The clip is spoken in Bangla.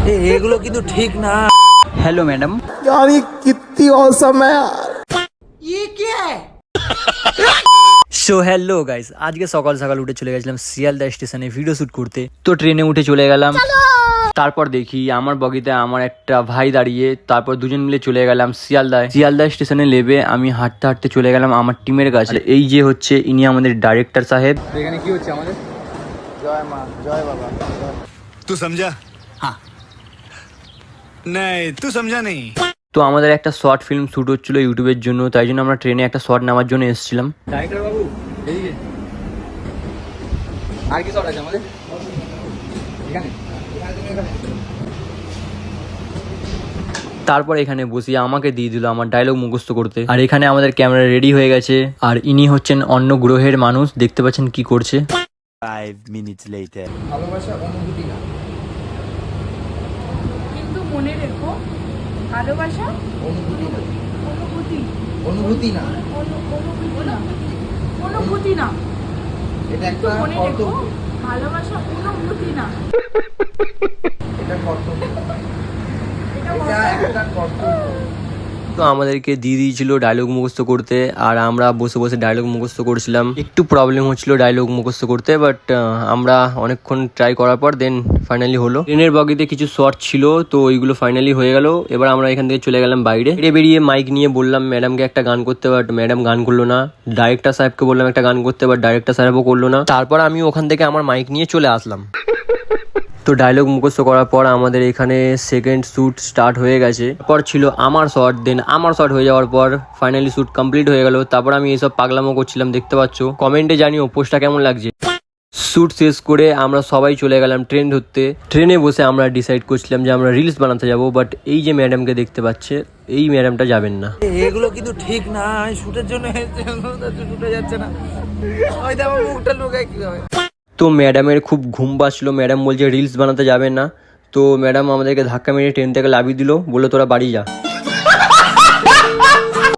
এগুলো কিন্তু ঠিক না। Hello madam. यार ये कितनी औसम है यार। সো হ্যালো গাইস, আজকে সকাল সকাল উঠে চলে গেছিলাম শিয়ালদা স্টেশনে ভিডিও শুট করতে। তো ট্রেনে উঠে চলে গেলাম। তারপর দেখি আমার বগিতে আমার একটা ভাই দাঁড়িয়ে, তারপর দুজন মিলে চলে গেলাম শিয়ালদা স্টেশনে নেমে আমি হাঁটতে হাঁটতে চলে গেলাম আমার টিমের কাছে। এই যে হচ্ছে ইনি আমাদের ডাইরেক্টর সাহেব। এখানে কি হচ্ছে আমাদের? জয় মা জয় বাবা। तू समझा? हाँ नहीं तू समझा नहीं। তো আমাদের একটা শর্ট ফিল্ম শুট হচ্ছিল ইউটিউবের জন্য, তাই জন্য আমরা ট্রেনে একটা শর্ট নেওয়ার জন্য এসেছিলাম। ডাইরেক্টর বাবু এদিকে আর কি শর্ট আছে আমাদের এখানে? তারপর এখানে বসিয়ে আমাকে দিয়ে দিল আমার ডায়লগ মুখস্থ করতে। আর এখানে আমাদের ক্যামেরা রেডি হয়ে গেছে। আর ইনি হচ্ছেন অন্য গ্রহের মানুষ, দেখতে পাচ্ছেন কি করছে। 5 minutes later। ভালোবাসা অনুভূতি না, কিন্তু মনে রেখো ভালোবাসা অনুভূতি না, অনুভূতি অনুভূতি না, অনুভূতি না। এটা কিন্তু একটা মনে রেখো কর্তব্য, ভালোবাসা অনুভূতি না। এটা কর্তব্য, এটা এটা একটা কর্তব্য। তো আমাদেরকে দিয়ে দিয়েছিল ডায়লগ মুখস্থ করতে, আর আমরা বসে বসে ডায়লগ মুখস্থ করছিলাম। একটু প্রবলেম হচ্ছিল ডায়লগ মুখস্থ করতে, বাট আমরা অনেকক্ষণ ট্রাই করার পর দেন ফাইনালি হলো। ট্রেনের বগিতে কিছু শর্ট ছিল, তো ওইগুলো ফাইনালি হয়ে গেল। এবার আমরা এখান থেকে চলে গেলাম বাইরে। বেরিয়ে মাইক নিয়ে বললাম ম্যাডামকে একটা গান করতে, বাট ম্যাডাম গান করলো না। ডাইরেক্টর সাহেবকে বললাম একটা গান করতে, বাট ডাইরেক্টর সাহেবও করলো না। তারপর আমি ওখান থেকে আমার মাইক নিয়ে চলে আসলাম। তো ডায়লগ মুখস্থ করার পর আমাদের এখানে সেকেন্ড শ্যুট স্টার্ট হয়ে গেছে। তারপর ছিল আমার শট, দেন আমার শট হয়ে যাওয়ার পর ফাইনালি শ্যুট কমপ্লিট হয়ে গেল। তারপর আমি এসব পাগলামো করছিলাম, দেখতে পাচ্ছ। কমেন্টে জানিও পোস্টটা কেমন লাগছে। শ্যুট শেষ করে আমরা সবাই চলে গেলাম ট্রেন ধরতে। ট্রেনে বসে আমরা ডিসাইড করছিলাম যে আমরা রিলস বানাতে যাব, বাট এই যে ম্যাডামকে দেখতে পাচ্ছে, এই ম্যাডামটা যাবেন না। এগুলো কিন্তু ঠিক না। আমি শুটের জন্য শুটে যাচ্ছে না, ওই দেখো মুখটা লুকায় কিভাবে। তো ম্যাডামের খুব ঘুম পাচ্ছিল, ম্যাডাম বলছে রিলস বানাতে যাবেন না। তো ম্যাডাম আমাদেরকে ধাক্কা মেরে ট্রেন থেকে লাভিয়ে দিল, বললো তোরা বাড়ি যা।